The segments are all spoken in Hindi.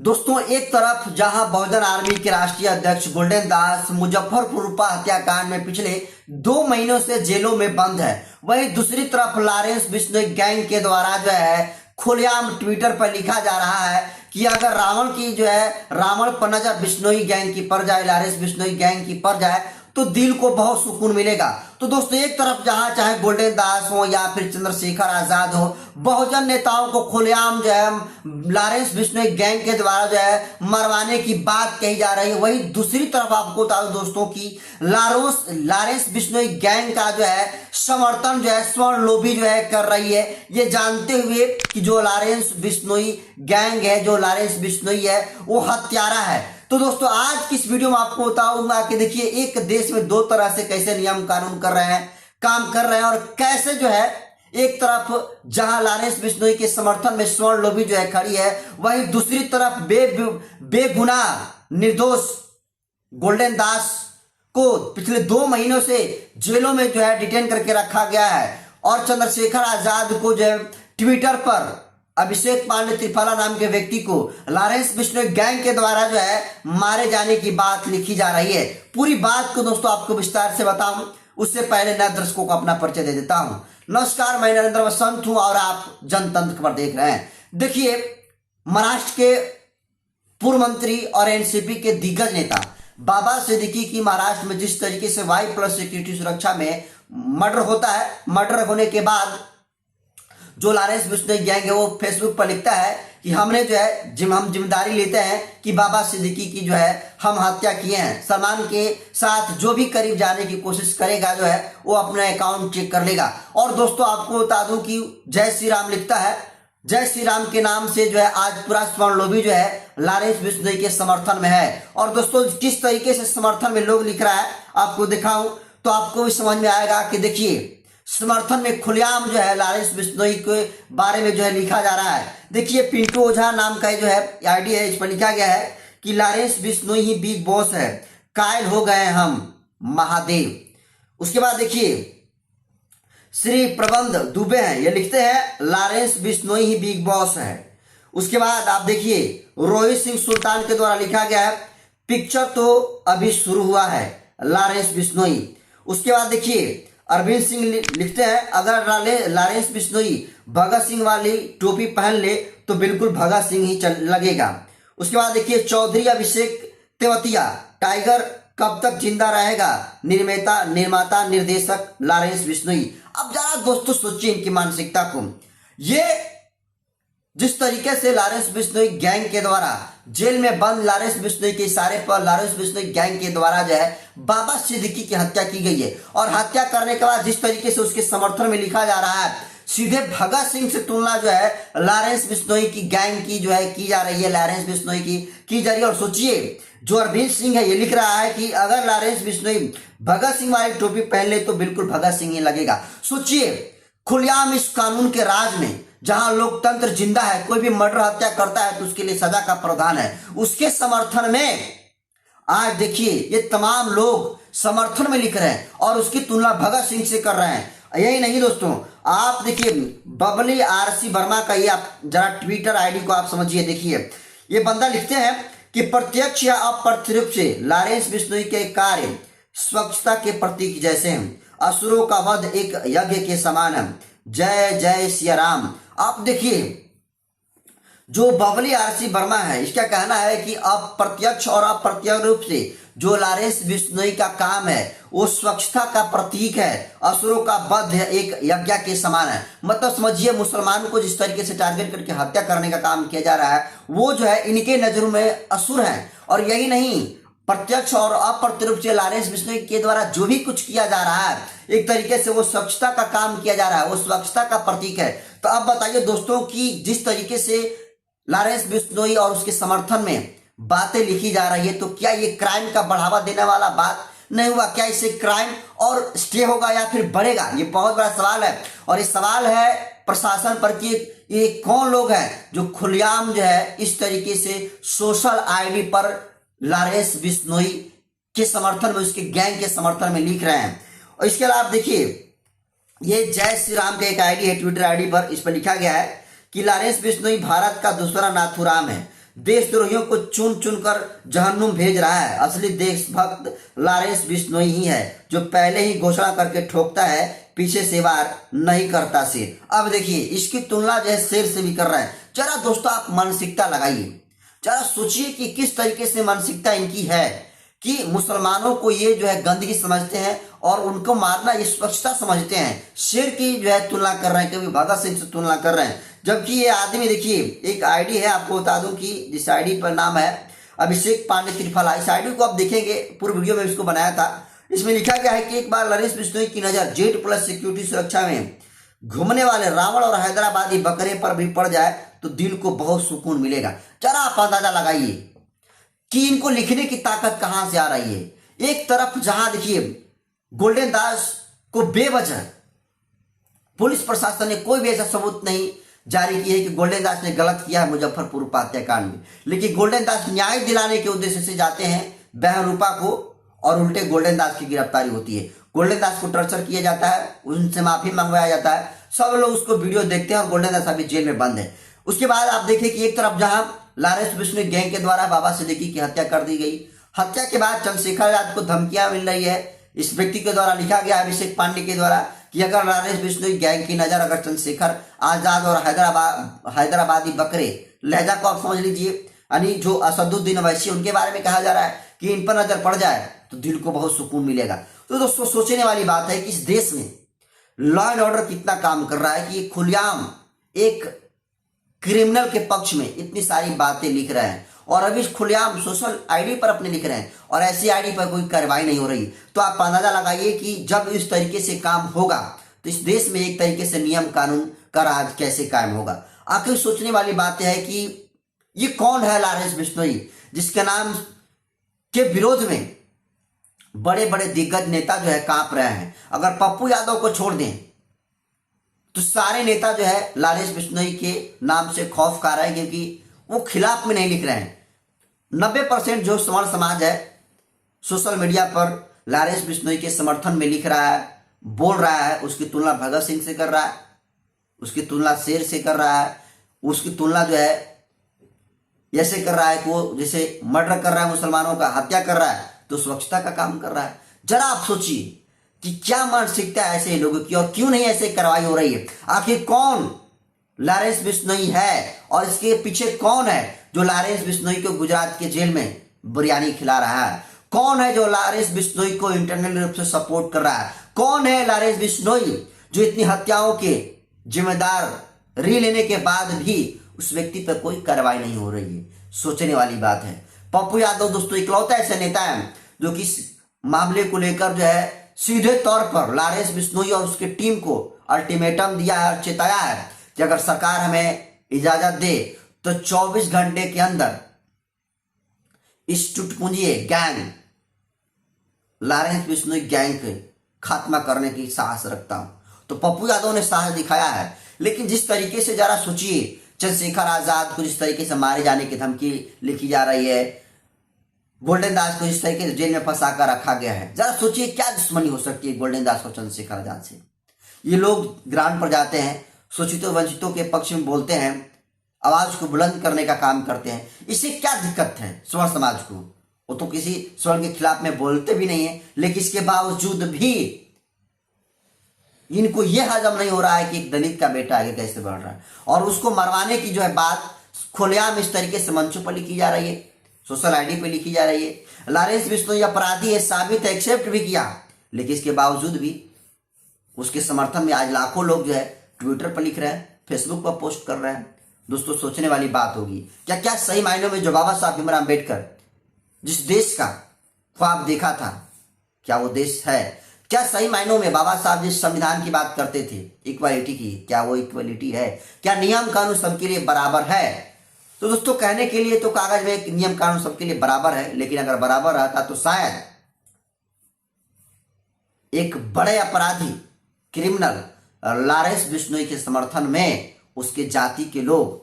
दोस्तों, एक तरफ जहां बहुजन आर्मी के राष्ट्रीय अध्यक्ष गोल्डन दास मुजफ्फरपुर हत्याकांड में पिछले 2 महीनों से जेलों में बंद है, वहीं दूसरी तरफ लॉरेंस बिश्नोई गैंग के द्वारा जो है खुलेआम ट्विटर पर लिखा जा रहा है कि अगर रावण की जो है रावण पर नजर बिश्नोई गैंग की पड़ जाए, लॉरेंस बिश्नोई गैंग की पड़ जाए तो दिल को बहुत सुकून मिलेगा। तो दोस्तों, एक तरफ जहां चाहे गोल्डन दास हो या फिर चंद्रशेखर आजाद हो, बहुजन नेताओं को खुलेआम जो है लॉरेंस बिश्नोई गैंग के द्वारा जो है मरवाने की बात कही जा रही है, वहीं दूसरी तरफ आपको बता दूं दोस्तों की लॉरेंस बिश्नोई गैंग का जो है समर्थन जो है स्वर्ण लोभी जो है कर रही है, ये जानते हुए कि जो लॉरेंस बिश्नोई गैंग है, जो लॉरेंस बिश्नोई है वो हत्यारा है। तो दोस्तों, आज की इस वीडियो में आपको बताऊंगा कि देखिए एक देश में दो तरह से कैसे नियम कानून काम कर रहे हैं और कैसे जो है एक तरफ जहां लॉरेंस बिश्नोई के समर्थन में स्वर्ण लोभी जो है खड़ी है, वहीं दूसरी तरफ बेगुनाह निर्दोष गोल्डन दास को पिछले 2 महीनों से जेलों में जो है डिटेन करके रखा गया है और चंद्रशेखर आजाद को जो है ट्विटर पर अभिषेक पांडे त्रिफला नाम के व्यक्ति को लॉरेंस बिश्नोई गैंग के द्वारा जो है मारे जाने की बात लिखी जा रही है। पूरी बात को दोस्तों आपको विस्तार से बताऊं, उससे पहले नए दर्शकों को अपना परिचय दे देता हूं। नमस्कार, मैं नरेंद्र वसंत हूं और आप जनतंत्र खबर देख रहे हैं। देखिए, महाराष्ट्र के पूर्व मंत्री और एनसीपी के दिग्गज नेता बाबा सिद्दीकी की महाराष्ट्र में जिस तरीके से Y+ सिक्योरिटी सुरक्षा में मर्डर होता है, मर्डर होने के बाद जो लॉरेंस बिश्नोई गैंग है वो फेसबुक पर लिखता है कि हमने जो है हम जिम्मेदारी लेते हैं कि बाबा सिद्दीकी की जो है हम हत्या किए हैं। सलमान के साथ जो भी करीब जाने की कोशिश करेगा जो है वो अपना अकाउंट चेक कर लेगा। और दोस्तों, आपको बता दूं कि जय श्री राम लिखता है, जय श्री राम के नाम से जो है आज पूरा स्वर्ण लोभी जो है लॉरेंस बिश्नोई के समर्थन में है। और दोस्तों, किस तरीके से समर्थन में लोग लिख रहा है आपको दिखाऊं तो आपको भी समझ में आएगा कि देखिए समर्थन में खुलेआम जो है लॉरेंस बिश्नोई के बारे में जो है लिखा जा रहा है। देखिए, पिंटू ओझा नाम का जो है आईडी है, इस पर लिखा गया है कि लॉरेंस बिश्नोई ही बिग बॉस है, कायल हो गए हम महादेव। उसके बाद देखिए श्री प्रबंध दुबे हैं, ये लिखते हैं लॉरेंस बिश्नोई ही बिग बॉस है। उसके बाद आप देखिए रोहित सिंह सुल्तान के द्वारा लिखा गया है पिक्चर तो अभी शुरू हुआ है लॉरेंस बिश्नोई। उसके बाद देखिए अरविंद सिंह लिखते हैं अगर लॉरेंस बिश्नोई भगत सिंह वाली टोपी पहन ले तो बिल्कुल भगत सिंह ही लगेगा। उसके बाद देखिए चौधरी अभिषेक तेवतिया टाइगर कब तक जिंदा रहेगा, निर्माता निर्देशक लॉरेंस बिश्नोई। अब जरा दोस्तों सोचिए इनकी मानसिकता को। ये जिस तरीके से लॉरेंस बिश्नोई गैंग के द्वारा जेल में बंद लॉरेंस बिश्नोई के इशारे पर लॉरेंस बिश्नोई गैंग के द्वारा जो है बाबा सिद्दीकी की हत्या की गई है और हत्या करने के बाद जिस तरीके से उसके समर्थन में लिखा जा रहा है, सीधे भगत सिंह से तुलना जो है लॉरेंस बिश्नोई की गैंग की जो है की जा रही है, लॉरेंस बिश्नोई की जा रही है। और सोचिए जो अरविंद सिंह है ये लिख रहा है कि अगर लॉरेंस बिश्नोई भगत सिंह वाली टोपी पहन ले तो बिल्कुल भगत सिंह ही लगेगा। सोचिए खुलेआम इस कानून के राज में जहां लोकतंत्र जिंदा है, कोई भी मर्डर हत्या करता है तो उसके लिए सजा का प्रावधान है, उसके समर्थन में आज देखिए ये तमाम लोग समर्थन में लिख रहे हैं और उसकी तुलना भगत सिंह से कर रहे हैं। यही नहीं दोस्तों, आप देखिए बबली RC वर्मा का ये आप जरा ट्विटर आईडी को आप समझिए। देखिए ये बंदा लिखते हैं कि प्रत्यक्ष या अप्रत्यक्ष रूप से लॉरेंस बिश्नोई के कार्य स्वच्छता के प्रतीक जैसे हैं, असुरों का वध एक यज्ञ के समान है, जय जय सिया राम। आप देखिए जो बबली RC वर्मा है इसका कहना है कि अप्रत्यक्ष और अप्रत्यक्ष रूप से जो लॉरेंस बिश्नोई का काम है वो स्वच्छता का प्रतीक है, असुरों का वध एक यज्ञ के समान है। मतलब समझिए मुसलमान को जिस तरीके से टारगेट करके हत्या करने का काम किया जा रहा है वो जो है इनके नजरों में असुर है। और यही नहीं, प्रत्यक्ष और अप्रत्यक्ष रूप से लॉरेंस बिश्नोई के द्वारा जो भी कुछ किया जा रहा है एक तरीके से वो स्वच्छता का काम किया जा रहा है, वो स्वच्छता का प्रतीक है। तो अब बताइए दोस्तों कि जिस तरीके से लॉरेंस बिश्नोई और उसके समर्थन में बातें लिखी जा रही है तो क्या ये क्राइम का बढ़ावा देने वाला बात नहीं हुआ? क्या इससे क्राइम और स्टे होगा या फिर बढ़ेगा? ये बहुत बड़ा सवाल है और ये सवाल है प्रशासन पर कि ये कौन लोग हैं जो खुलेआम जो है इस तरीके से सोशल आईडी पर लॉरेंस बिश्नोई के समर्थन में, उसके गैंग के समर्थन में लिख रहे हैं। और इसके अलावा आप देखिए ये जय श्री राम का एक आईडी है ट्विटर आईडी पर, इस पर लिखा गया है कि लॉरेंस बिश्नोई भारत का दूसरा नाथुराम है, देशद्रोहियों को चुन चुन कर जहन्नुम भेज रहा है। असली देशभक्त लॉरेंस बिश्नोई ही है, जो पहले ही घोषणा करके ठोकता है, पीछे से वार नहीं करता शेर। अब देखिए इसकी तुलना जो है शेर से भी कर रहा है। जरा दोस्तों आप मानसिकता लगाइए, जरा सोचिए कि किस तरीके से मानसिकता इनकी है कि मुसलमानों को ये जो है गंदगी समझते हैं और उनको मारना ये स्वच्छता समझते हैं। शेर की जो है तुलना कर रहे हैं, कभी भगत सिंह से तुलना कर रहे हैं, जबकि ये आदमी देखिए एक आईडी है, आपको बता दूं कि जिस आईडी पर नाम है अभिषेक पांडे त्रिफला। इस आईडी को आप देखेंगे, पूर्व वीडियो में इसको बनाया था। इसमें लिखा गया है कि एक बार लॉरेंस बिश्नोई की नजर जेड प्लस सिक्योरिटी सुरक्षा में घूमने वाले रावण और हैदराबादी बकरे पर भी पड़ जाए तो दिल को बहुत सुकून मिलेगा। जरा आप अंदाजा लगाइए कि इनको लिखने की ताकत कहां से आ रही है। एक तरफ जहां देखिए गोल्डन दास को बेवजह पुलिस प्रशासन ने कोई भी ऐसा सबूत नहीं जारी किया है कि गोल्डन दास ने गलत किया है मुजफ्फरपुर हत्याकांड में, लेकिन गोल्डन दास न्याय दिलाने के उद्देश्य से जाते हैं बहरूपा को और उल्टे गोल्डन दास की गिरफ्तारी होती है। गोल्डन दास को टॉर्चर किया जाता है, उनसे माफी मंगवाया जाता है, सब लोग उसको वीडियो देखते हैं और गोल्डन दास अभी जेल में बंद है। उसके बाद आप देखिए कि एक तरफ जहां लॉरेंस बिश्नोई गैंग के द्वारा बाबा सिद्दीकी की हत्या कर दी गई, हत्या के बाद चंद्रशेखर आजाद को धमकियां मिल रही है। इस व्यक्ति के द्वारा लिखा गया अभिषेक पांडे के द्वारा कि अगर लॉरेंस बिश्नोई गैंग की नजर अगर चंद्रशेखर आजाद और हैदराबादी बकरे, लहजा को आप समझ लीजिए, यानी जो असदुद्दीन अवैसी उनके बारे में कहा जा रहा है कि इन पर नजर पड़ जाए तो दिल को बहुत सुकून मिलेगा। तो दोस्तों सोचने वाली बात है कि इस देश में लॉ एंड ऑर्डर कितना काम कर रहा है कि ये खुलेआम एक क्रिमिनल के पक्ष में इतनी सारी बातें लिख रहे हैं और अभी खुलेआम सोशल आईडी पर अपने लिख रहे हैं और ऐसी आईडी पर कोई कार्रवाई नहीं हो रही। तो आप अंदाजा लगाइए कि जब इस तरीके से काम होगा तो इस देश में एक तरीके से नियम कानून का राज कैसे कायम होगा। आखिर सोचने वाली बात है कि ये कौन है लॉरेंस बिश्नोई, जिसके नाम के विरोध में बड़े बड़े दिग्गज नेता जो है कांप रहे हैं। अगर पप्पू यादव को छोड़ दें तो सारे नेता जो है लॉरेंस बिश्नोई के नाम से खौफ खा रहे हैं, क्योंकि वो खिलाफ में नहीं लिख रहे हैं। 90% जो सवर्ण समाज है सोशल मीडिया पर लॉरेंस बिश्नोई के समर्थन में लिख रहा है, बोल रहा है। उसकी तुलना भगत सिंह से कर रहा है, उसकी तुलना शेर से कर रहा है, उसकी तुलना जो है ऐसे कर रहा है कि वो जैसे मर्डर कर रहा है, मुसलमानों का हत्या कर रहा है, तो स्वच्छता का काम कर रहा है। जरा आप सोचिए कि क्या मानसिकता है ऐसे लोगों की और क्यों नहीं ऐसे कार्रवाई हो रही है। आखिर कौन लॉरेंस बिश्नोई है और इसके पीछे कौन है जो लॉरेंस बिश्नोई को गुजरात के जेल में बिरयानी खिला रहा है? कौन है जो लॉरेंस बिश्नोई को इंटरनल रूप से सपोर्ट कर रहा है? कौन है लॉरेंस बिश्नोई जो इतनी हत्याओं के जिम्मेदार री लेने के बाद भी उस व्यक्ति पर कोई कार्रवाई नहीं हो रही है? सोचने वाली बात है। पप्पू यादव दोस्तों इकलौता ऐसे नेता है जो कि मामले को लेकर जो है सीधे तौर पर लॉरेंस बिश्नोई और उसकी टीम को अल्टीमेटम दिया है और चेताया है कि अगर सरकार हमें इजाजत दे तो 24 घंटे के अंदर इस टुटपुंजिए गैंग लॉरेंस बिश्नोई गैंग के खात्मा करने की साहस रखता हूं। तो पप्पू यादव ने साहस दिखाया है, लेकिन जिस तरीके से जरा सोचिए चंद्रशेखर आजाद को जिस तरीके से मारे जाने की धमकी लिखी जा रही है, गोल्डन दास को जिस तरीके से जेल में फंसा कर रखा गया है, जरा सोचिए क्या दुश्मनी हो सकती है गोल्डन दास और चंद्रशेखर आजाद से। ये लोग ग्राउंड पर जाते हैं, शोषितों वंचितों के पक्ष में बोलते हैं, आवाज को बुलंद करने का काम करते हैं। इससे क्या दिक्कत है स्वर्ण समाज को? वो तो किसी स्वर्ण के खिलाफ में बोलते भी नहीं है, लेकिन इसके बावजूद भी इनको यह हजम नहीं हो रहा है कि एक दलित का बेटा आगे कैसे बढ़ रहा है और उसको मरवाने की जो है बात खुलेआम इस तरीके से मंचों पर लिखी जा रही है, सोशल आईडी पे लिखी जा रही है। लॉरेंस बिश्नोई अपराधी है साबित है, एक्सेप्ट भी किया, लेकिन इसके बावजूद भी उसके समर्थन में आज लाखों लोग जो है ट्विटर पर लिख रहे हैं, फेसबुक पर पोस्ट कर रहे हैं। दोस्तों सोचने वाली बात होगी, क्या सही मायनों में जो बाबा साहब भीमराव अम्बेडकर जिस देश का ख्वाब देखा था, क्या वो देश है? क्या सही मायनों में बाबा साहब जिस संविधान की बात करते थे इक्वालिटी की, क्या वो इक्वालिटी है? क्या नियम कानून सबके लिए बराबर है? तो दोस्तों कहने के लिए तो कागज में एक नियम कानून सबके लिए बराबर है, लेकिन अगर बराबर रहता तो शायद एक बड़े अपराधी क्रिमिनल लॉरेंस बिश्नोई के समर्थन में उसके जाति के लोग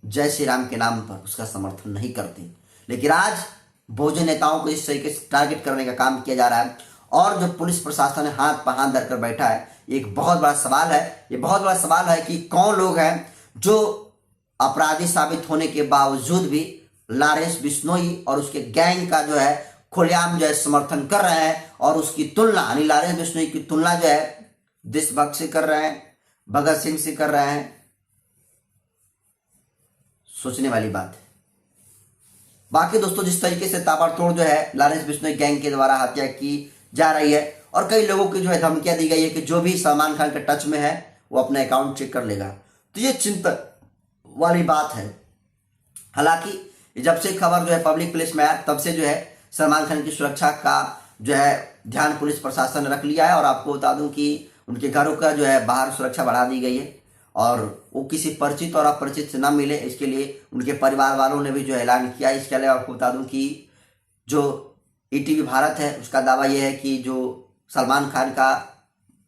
जय श्री राम के नाम पर उसका समर्थन नहीं करते। लेकिन आज बहुजन नेताओं को इस तरीके से टारगेट करने का काम किया जा रहा है और जो पुलिस प्रशासन हाथ पर हाथ धरकर बैठा है, एक बहुत बड़ा सवाल है। ये बहुत बड़ा सवाल है कि कौन लोग हैं जो अपराधी साबित होने के बावजूद भी लॉरेंस बिश्नोई और उसके गैंग का जो है खुलेआम जो है समर्थन कर रहे हैं और उसकी तुलना यानी लॉरेंस बिश्नोई की तुलना जो है देशभक्त से कर रहे हैं, भगत सिंह से कर रहे हैं। सोचने वाली बात है। बाकी दोस्तों, जिस तरीके से ताबड़तोड़ जो है लॉरेंस बिश्नोई गैंग के द्वारा हत्या की जा रही है और कई लोगों की जो है धमकियां दी गई है कि जो भी सलमान खान के टच में है वो अपना अकाउंट चेक कर लेगा, तो ये चिंता वाली बात है। हालांकि जब से खबर जो है पब्लिक प्लेस में आया तब से जो है सलमान खान की सुरक्षा का जो है ध्यान पुलिस प्रशासन ने रख लिया है और आपको बता दूं कि उनके घरों का जो है बाहर सुरक्षा बढ़ा दी गई है और वो किसी परिचित और अपरिचित से न मिले, इसके लिए उनके परिवार वालों ने भी जो ऐलान किया। इसके अलावा आपको बता दूं कि जो ईटीवी भारत है उसका दावा यह है कि जो सलमान खान का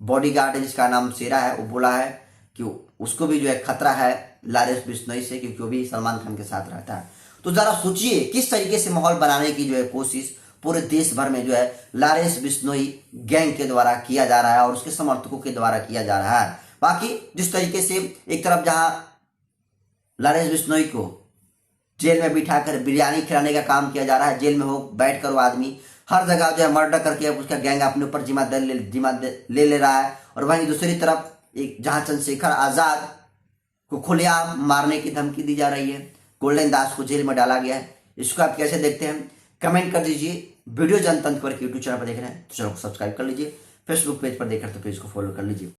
बॉडीगार्ड है जिसका नाम शेरा है, वो बोला है कि उसको भी जो है खतरा है लॉरेंस बिश्नोई से, क्योंकि वो भी सलमान खान के साथ रहता है। तो जरा सोचिए किस तरीके से माहौल बनाने की जो है कोशिश पूरे देश भर में जो है लॉरेंस बिश्नोई गैंग के द्वारा किया जा रहा है और उसके समर्थकों के द्वारा किया जा रहा है। बाकी जिस तरीके से एक तरफ जहां लॉरेंस बिश्नोई को जेल में बिठाकर बिरयानी खिलाने का काम किया जा रहा है, जेल में हो बैठकर वो आदमी हर जगह जो है मर्डर करके उसका गैंग अपने ऊपर जिम्मेदारी ले रहा है, और वहीं दूसरी तरफ एक जहां चंद्रशेखर आजाद को खुलेआम मारने की धमकी दी जा रही है, गोल्डन दास को जेल में डाला गया है। इसको आप कैसे देखते हैं कमेंट कर दीजिए। वीडियो जनतंत्र पर यूट्यूब चैनल पर देख रहे हैं तो चैनल को सब्सक्राइब कर लीजिए, फेसबुक पेज पर देख रहे हैं तो पेज को फॉलो कर लीजिए।